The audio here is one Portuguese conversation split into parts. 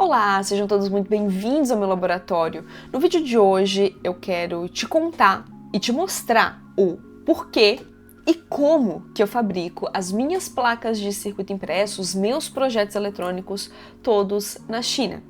Olá, sejam todos muito bem-vindos ao meu laboratório. No vídeo de hoje eu quero te contar e te mostrar o porquê e como que eu fabrico as minhas placas de circuito impresso, os meus projetos eletrônicos, todos na China.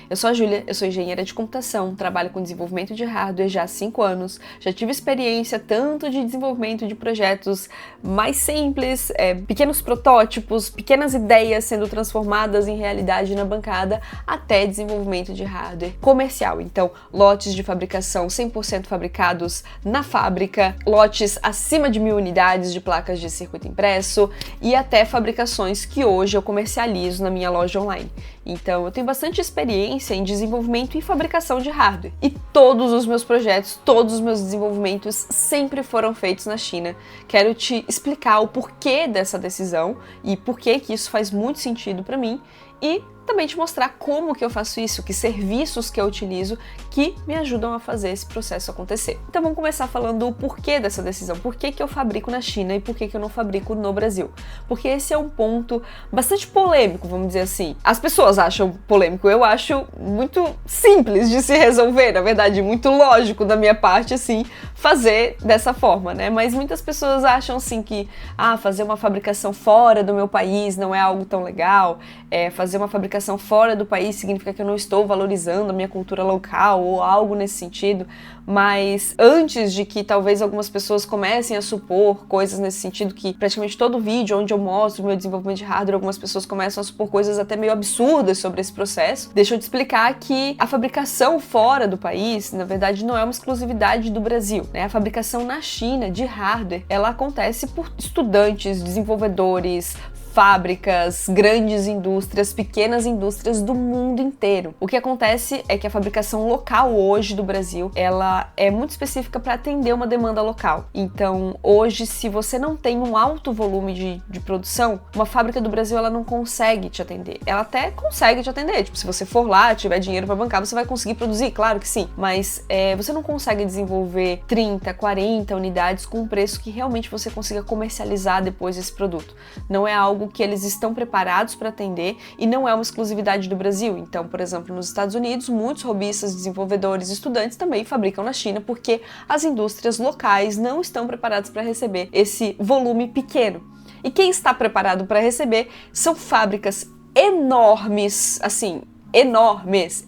Eu sou a Júlia, eu sou engenheira de computação, trabalho com desenvolvimento de hardware já há 5 anos, já tive experiência tanto de desenvolvimento de projetos mais simples, pequenos protótipos, pequenas ideias sendo transformadas em realidade na bancada, até desenvolvimento de hardware comercial. Então, lotes de fabricação 100% fabricados na fábrica, lotes acima de 1000 unidades de placas de circuito impresso e até fabricações que hoje eu comercializo na minha loja online. Então, eu tenho bastante experiência em desenvolvimento e fabricação de hardware. E todos os meus projetos, todos os meus desenvolvimentos sempre foram feitos na China. Quero te explicar o porquê dessa decisão e por que isso faz muito sentido para mim e também te mostrar como que eu faço isso, que serviços que eu utilizo que me ajudam a fazer esse processo acontecer. Então vamos começar falando o porquê dessa decisão, por que eu fabrico na China e por que eu não fabrico no Brasil. Porque esse é um ponto bastante polêmico, vamos dizer assim. As pessoas acham polêmico, eu acho muito simples de se resolver, na verdade, muito lógico da minha parte, assim, fazer dessa forma, né? Mas muitas pessoas acham, assim, que fazer uma fabricação fora do meu país não é algo tão legal, fazer uma fabricação fora do país significa que eu não estou valorizando a minha cultura local ou algo nesse sentido, mas antes de que talvez algumas pessoas comecem a supor coisas nesse sentido, que praticamente todo vídeo onde eu mostro o meu desenvolvimento de hardware, algumas pessoas começam a supor coisas até meio absurdas sobre esse processo, deixa eu te explicar que a fabricação fora do país, na verdade, não é uma exclusividade do Brasil, né? A fabricação na China de hardware, ela acontece por estudantes, desenvolvedores, fábricas, grandes indústrias, pequenas indústrias do mundo inteiro. O que acontece é que a fabricação local hoje do Brasil, ela é muito específica para atender uma demanda local. Então, hoje, se você não tem um alto volume de produção, uma fábrica do Brasil, ela não consegue te atender. Ela até consegue te atender, tipo, se você for lá, tiver dinheiro para bancar, você vai conseguir produzir, claro que sim, mas você não consegue desenvolver 30, 40 unidades com um preço que realmente você consiga comercializar depois esse produto. Não é algo que eles estão preparados para atender e não é uma exclusividade do Brasil. Então, por exemplo, nos Estados Unidos, muitos robistas, desenvolvedores, estudantes também fabricam na China porque as indústrias locais não estão preparadas para receber esse volume pequeno. E quem está preparado para receber são fábricas enormes, assim, enormes.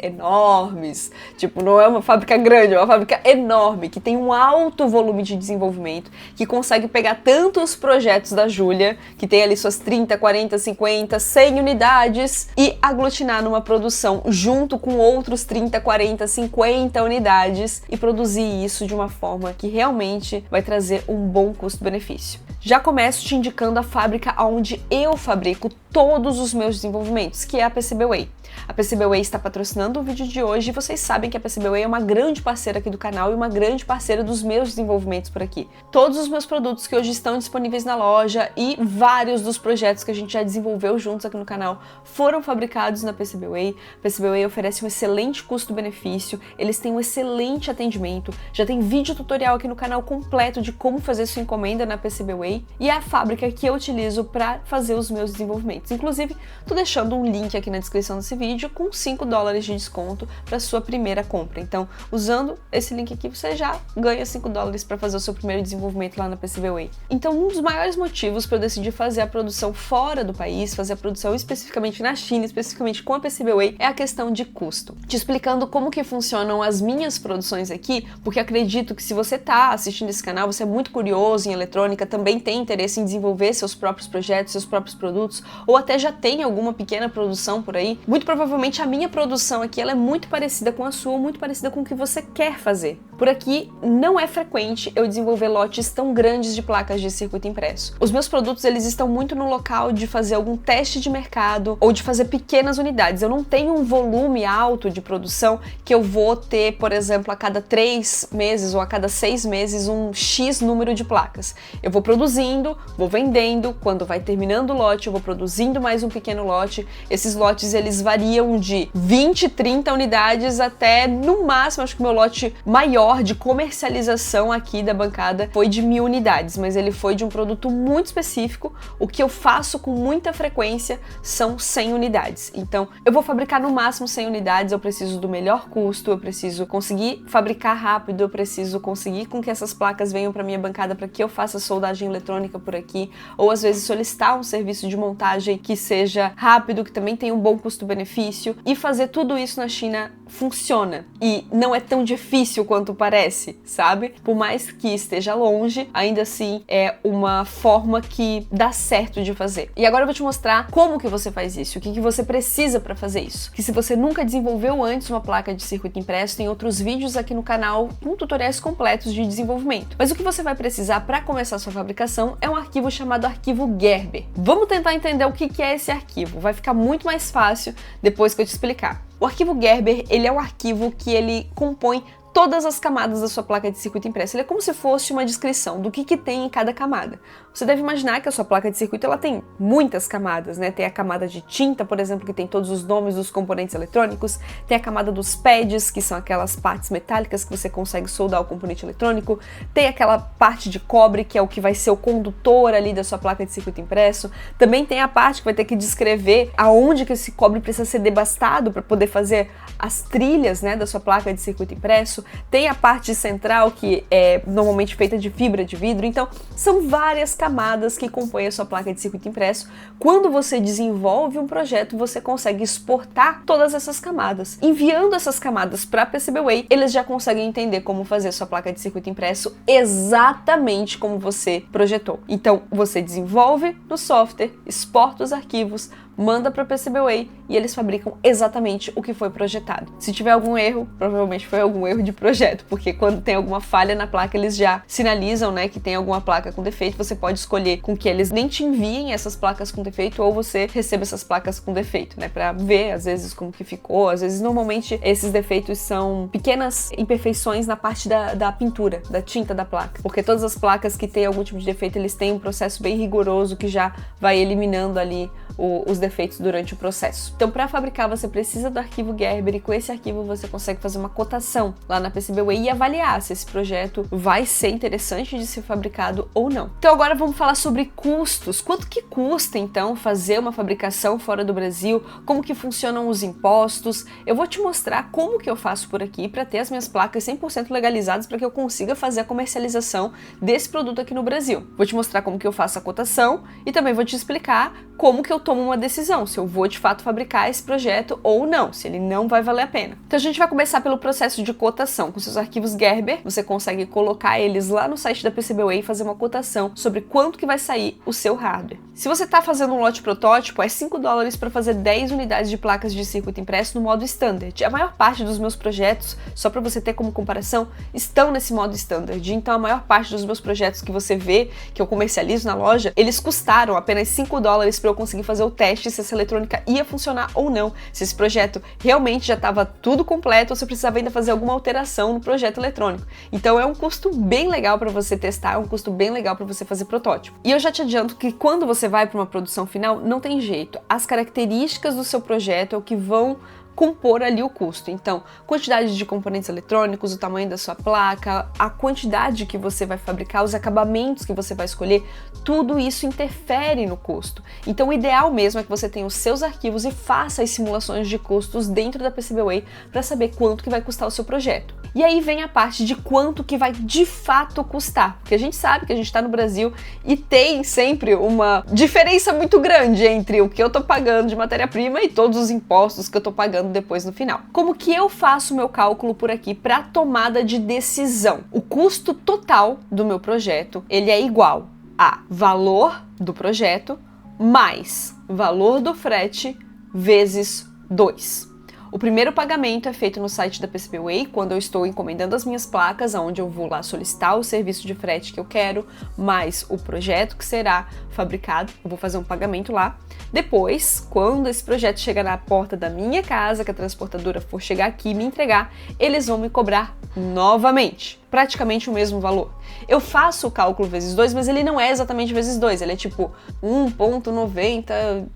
Tipo, não é uma fábrica grande, é uma fábrica enorme, que tem um alto volume de desenvolvimento, que consegue pegar tantos projetos da Júlia, que tem ali suas 30, 40, 50, 100 unidades, e aglutinar numa produção junto com outros 30, 40, 50 unidades e produzir isso de uma forma que realmente vai trazer um bom custo-benefício. Já começo te indicando a fábrica onde eu fabrico todos os meus desenvolvimentos, que é a PCBWay. A PCBWay está patrocinando o vídeo de hoje e vocês sabem que a PCBWay é uma grande parceira aqui do canal e uma grande parceira dos meus desenvolvimentos por aqui. Todos os meus produtos que hoje estão disponíveis na loja e vários dos projetos que a gente já desenvolveu juntos aqui no canal foram fabricados na PCBWay. A PCBWay oferece um excelente custo-benefício, eles têm um excelente atendimento, já tem vídeo tutorial aqui no canal completo de como fazer sua encomenda na PCBWay e é a fábrica que eu utilizo para fazer os meus desenvolvimentos. Inclusive, tô deixando um link aqui na descrição desse vídeo com $5 de desconto para sua primeira compra. Então, usando esse link aqui, você já ganha $5 para fazer o seu primeiro desenvolvimento lá na PCBWay. Então, um dos maiores motivos para eu decidir fazer a produção fora do país, fazer a produção especificamente na China, especificamente com a PCBWay, é a questão de custo. Te explicando como que funcionam as minhas produções aqui, porque acredito que se você tá assistindo esse canal, você é muito curioso em eletrônica, também tem interesse em desenvolver seus próprios projetos, seus próprios produtos, ou até já tem alguma pequena produção por aí, muito provavelmente a minha produção aqui ela é muito parecida com a sua, muito parecida com o que você quer fazer. Por aqui não é frequente eu desenvolver lotes tão grandes de placas de circuito impresso. Os meus produtos eles estão muito no local de fazer algum teste de mercado ou de fazer pequenas unidades. Eu não tenho um volume alto de produção que eu vou ter, por exemplo, a cada 3 meses ou a cada 6 meses um X número de placas. Eu vou produzindo, vou vendendo, quando vai terminando o lote eu vou produzindo mais um pequeno lote. Esses lotes eles variam de 20, 30 unidades até, no máximo, acho que o meu lote maior maior de comercialização aqui da bancada foi de 1000 unidades, mas ele foi de um produto muito específico. O que eu faço com muita frequência são 100 unidades. Então, eu vou fabricar no máximo 100 unidades, eu preciso do melhor custo, eu preciso conseguir fabricar rápido, eu preciso conseguir com que essas placas venham para minha bancada para que eu faça soldagem eletrônica por aqui, ou às vezes solicitar um serviço de montagem que seja rápido, que também tenha um bom custo-benefício, e fazer tudo isso na China funciona. E não é tão difícil quanto parece, sabe? Por mais que esteja longe, ainda assim é uma forma que dá certo de fazer. E agora eu vou te mostrar como que você faz isso, o que você precisa para fazer isso. Que se você nunca desenvolveu antes uma placa de circuito impresso, tem outros vídeos aqui no canal com tutoriais completos de desenvolvimento. Mas o que você vai precisar para começar a sua fabricação é um arquivo chamado arquivo Gerber. Vamos tentar entender o que é esse arquivo. Vai ficar muito mais fácil depois que eu te explicar. O arquivo Gerber, ele é um arquivo que ele compõe todas as camadas da sua placa de circuito impresso. Ele é como se fosse uma descrição do que tem em cada camada. Você deve imaginar que a sua placa de circuito ela tem muitas camadas, né? Tem a camada de tinta, por exemplo, que tem todos os nomes dos componentes eletrônicos, tem a camada dos pads, que são aquelas partes metálicas que você consegue soldar o componente eletrônico, tem aquela parte de cobre, que é o que vai ser o condutor ali da sua placa de circuito impresso, também tem a parte que vai ter que descrever aonde que esse cobre precisa ser devastado para poder fazer as trilhas, né, da sua placa de circuito impresso, tem a parte central que é normalmente feita de fibra de vidro. Então são várias camadas que compõem a sua placa de circuito impresso. Quando você desenvolve um projeto, você consegue exportar todas essas camadas. Enviando essas camadas para a PCBWay, eles já conseguem entender como fazer a sua placa de circuito impresso exatamente como você projetou. Então você desenvolve no software, exporta os arquivos, manda para a PCBWay e eles fabricam exatamente o que foi projetado. Se tiver algum erro, provavelmente foi algum erro de projeto, porque quando tem alguma falha na placa, eles já sinalizam, né, que tem alguma placa com defeito. Você pode escolher com que eles nem te enviem essas placas com defeito ou você receba essas placas com defeito, né, para ver às vezes como que ficou. Às vezes, normalmente, esses defeitos são pequenas imperfeições na parte da pintura, da tinta da placa, porque todas as placas que têm algum tipo de defeito, eles têm um processo bem rigoroso que já vai eliminando ali os defeitos durante o processo. Então, para fabricar, você precisa do arquivo Gerber e com esse arquivo você consegue fazer uma cotação lá na PCBWay e avaliar se esse projeto vai ser interessante de ser fabricado ou não. Então, agora vamos falar sobre custos. Quanto que custa, então, fazer uma fabricação fora do Brasil? Como que funcionam os impostos? Eu vou te mostrar como que eu faço por aqui para ter as minhas placas 100% legalizadas para que eu consiga fazer a comercialização desse produto aqui no Brasil. Vou te mostrar como que eu faço a cotação e também vou te explicar como que eu tomo uma decisão, se eu vou de fato fabricar esse projeto ou não, se ele não vai valer a pena. Então a gente vai começar pelo processo de cotação. Com seus arquivos Gerber, você consegue colocar eles lá no site da PCBWay e fazer uma cotação sobre quanto que vai sair o seu hardware. Se você está fazendo um lote protótipo, é $5 para fazer 10 unidades de placas de circuito impresso no modo Standard. A maior parte dos meus projetos, só para você ter como comparação, estão nesse modo Standard. Então a maior parte dos meus projetos que você vê, que eu comercializo na loja, eles custaram apenas $5 para eu conseguir fazer o teste se essa eletrônica ia funcionar ou não, se esse projeto realmente já estava tudo completo ou se eu precisava ainda fazer alguma alteração no projeto eletrônico. Então é um custo bem legal para você testar, é um custo bem legal para você fazer protótipo. E eu já te adianto que quando você vai para uma produção final, não tem jeito. As características do seu projeto é o que vão compor ali o custo. Então, quantidade de componentes eletrônicos, o tamanho da sua placa, a quantidade que você vai fabricar, os acabamentos que você vai escolher, tudo isso interfere no custo. Então, o ideal mesmo é que você tenha os seus arquivos e faça as simulações de custos dentro da PCBWay para saber quanto que vai custar o seu projeto. E aí vem a parte de quanto que vai de fato custar, porque a gente sabe que a gente está no Brasil e tem sempre uma diferença muito grande entre o que eu tô pagando de matéria-prima e todos os impostos que eu tô pagando depois no final. Como que eu faço o meu cálculo por aqui para tomada de decisão? O custo total do meu projeto, ele é igual a valor do projeto mais valor do frete vezes 2. O primeiro pagamento é feito no site da PCBWay, quando eu estou encomendando as minhas placas, onde eu vou lá solicitar o serviço de frete que eu quero, mais o projeto que será fabricado, eu vou fazer um pagamento lá. Depois, quando esse projeto chegar na porta da minha casa, que a transportadora for chegar aqui e me entregar, eles vão me cobrar novamente. praticamente o mesmo valor. Eu faço o cálculo vezes 2, mas ele não é exatamente vezes 2, ele é tipo 1,98,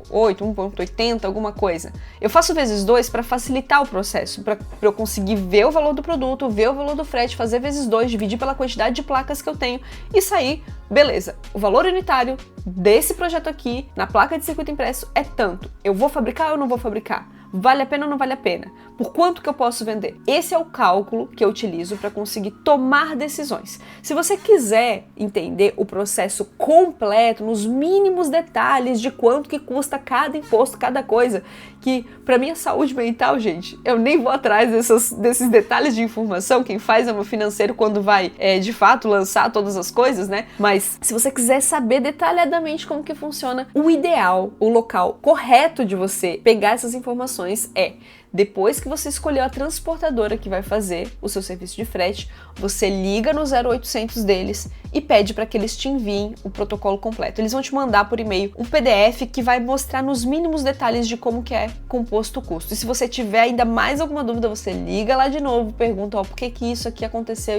1,80, alguma coisa. Eu faço vezes 2 para facilitar o processo, para eu conseguir ver o valor do produto, ver o valor do frete, fazer vezes 2, dividir pela quantidade de placas que eu tenho e sair, beleza. O valor unitário desse projeto aqui, na placa de circuito impresso, é tanto. Eu vou fabricar ou eu não vou fabricar? Vale a pena ou não vale a pena? Por quanto que eu posso vender? Esse é o cálculo que eu utilizo para conseguir tomar decisões. Se você quiser entender o processo completo, nos mínimos detalhes de quanto que custa cada imposto, cada coisa, que para minha saúde mental, gente, eu nem vou atrás desses detalhes de informação, quem faz é o meu financeiro quando vai, de fato, lançar todas as coisas, né? Mas se você quiser saber detalhadamente como que funciona, o ideal, o local correto de você pegar essas informações depois que você escolheu a transportadora que vai fazer o seu serviço de frete, você liga no 0800 deles e pede para que eles te enviem o protocolo completo. Eles vão te mandar por e-mail um PDF que vai mostrar nos mínimos detalhes de como que é composto o custo. E se você tiver ainda mais alguma dúvida, você liga lá de novo, pergunta por que isso aqui aconteceu,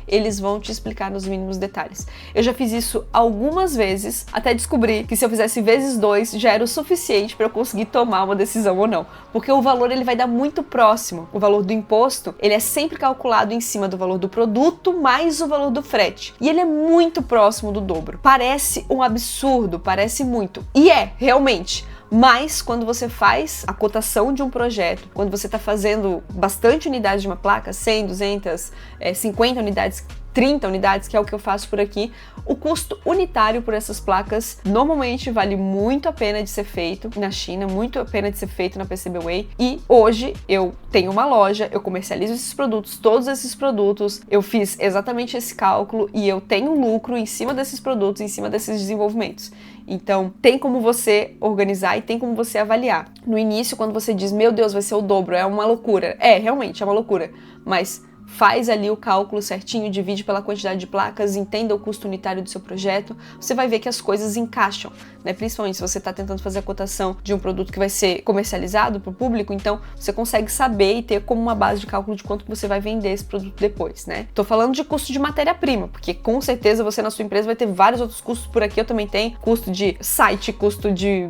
eles vão te explicar nos mínimos detalhes. Eu já fiz isso algumas vezes, até descobrir que se eu fizesse vezes 2 já era o suficiente para eu conseguir tomar uma decisão ou não. Porque o valor ele vai dar muito próximo. O valor do imposto, ele é sempre calculado em cima do valor do produto mais o valor do frete. E ele é muito próximo do dobro. Parece um absurdo, parece muito. E é, realmente. Mas quando você faz a cotação de um projeto, quando você está fazendo bastante unidades de uma placa, 100, 200, 50 unidades, 30 unidades, que é o que eu faço por aqui, o custo unitário por essas placas normalmente vale muito a pena de ser feito na China, muito a pena de ser feito na PCBWay. E hoje eu tenho uma loja, eu comercializo esses produtos, todos esses produtos, eu fiz exatamente esse cálculo e eu tenho lucro em cima desses produtos, em cima desses desenvolvimentos. Então, tem como você organizar e tem como você avaliar. No início, quando você diz, meu Deus, vai ser o dobro, é uma loucura. Realmente, é uma loucura. Mas faz ali o cálculo certinho, divide pela quantidade de placas, entenda o custo unitário do seu projeto, você vai ver que as coisas encaixam, né? Principalmente se você está tentando fazer a cotação de um produto que vai ser comercializado para o público, então você consegue saber e ter como uma base de cálculo de quanto você vai vender esse produto depois, né? Tô falando de custo de matéria-prima, porque com certeza você na sua empresa vai ter vários outros custos por aqui, eu também tenho, custo de site, custo de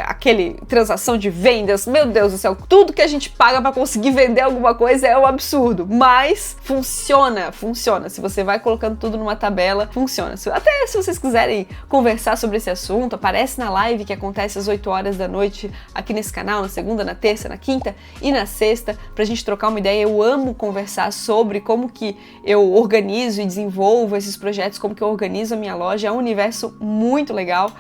aquele transação de vendas, meu Deus do céu, tudo que a gente paga para conseguir vender alguma coisa é um absurdo, mas funciona. Se você vai colocando tudo numa tabela, funciona. Até se vocês quiserem conversar sobre esse assunto, aparece na live que acontece às 8 horas da noite aqui nesse canal, na segunda, na terça, na quinta e na sexta, pra gente trocar uma ideia. Eu amo conversar sobre como que eu organizo e desenvolvo esses projetos, como que eu organizo a minha loja. É um universo muito legal.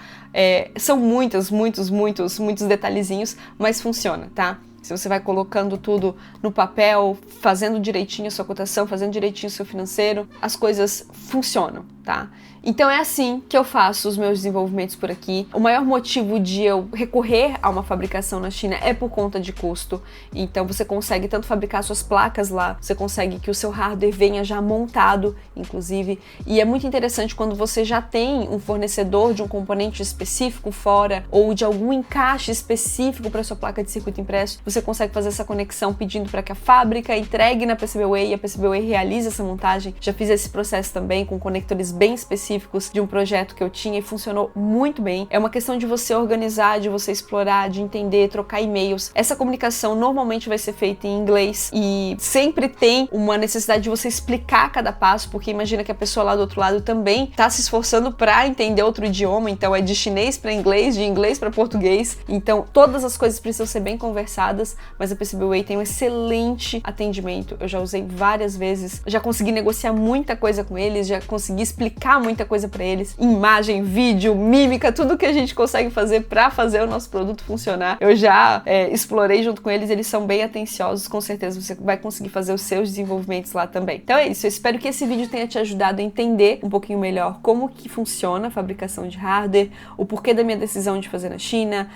São muitos detalhezinhos, mas funciona, tá? Se você vai colocando tudo no papel, fazendo direitinho a sua cotação, fazendo direitinho o seu financeiro, as coisas funcionam, tá? Então é assim que eu faço os meus desenvolvimentos por aqui. O maior motivo de eu recorrer a uma fabricação na China é por conta de custo. Então você consegue tanto fabricar suas placas lá, você consegue que o seu hardware venha já montado, inclusive. E é muito interessante quando você já tem um fornecedor de um componente específico fora ou de algum encaixe específico para sua placa de circuito impresso, você consegue fazer essa conexão pedindo para que a fábrica entregue na PCBWay e a PCBWay realize essa montagem. Já fiz esse processo também com conectores bem específicos de um projeto que eu tinha e funcionou muito bem. É uma questão de você organizar, de você explorar, de entender, trocar e-mails. Essa comunicação normalmente vai ser feita em inglês e sempre tem uma necessidade de você explicar cada passo, porque imagina que a pessoa lá do outro lado também está se esforçando para entender outro idioma, então é de chinês para inglês, de inglês para português. Então todas as coisas precisam ser bem conversadas, mas a PCBWay tem um excelente atendimento. Eu já usei várias vezes, já consegui negociar muita coisa com eles, já consegui explicar muita coisa para eles, imagem, vídeo, mímica, tudo que a gente consegue fazer para fazer o nosso produto funcionar. Eu já explorei junto com eles são bem atenciosos, com certeza você vai conseguir fazer os seus desenvolvimentos lá também. Então é isso, eu espero que esse vídeo tenha te ajudado a entender um pouquinho melhor como que funciona a fabricação de hardware, o porquê da minha decisão de fazer na China,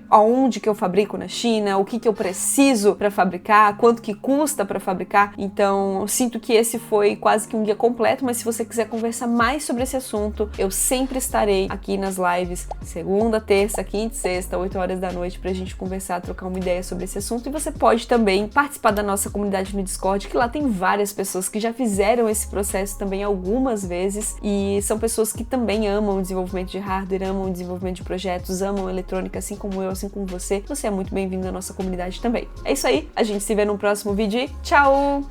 aonde que eu fabrico na China, o que eu preciso para fabricar, quanto que custa para fabricar. Então eu sinto que esse foi quase que um guia completo, mas se você quiser conversar conversar mais sobre esse assunto, eu sempre estarei aqui nas lives, segunda, terça, quinta e sexta, 8 horas da noite, pra gente conversar, trocar uma ideia sobre esse assunto. E você pode também participar da nossa comunidade no Discord, que lá tem várias pessoas que já fizeram esse processo também algumas vezes, e são pessoas que também amam o desenvolvimento de hardware, amam o desenvolvimento de projetos, amam eletrônica, assim como eu, assim como você. Você é muito bem-vindo à nossa comunidade também. É isso aí, a gente se vê no próximo vídeo e tchau!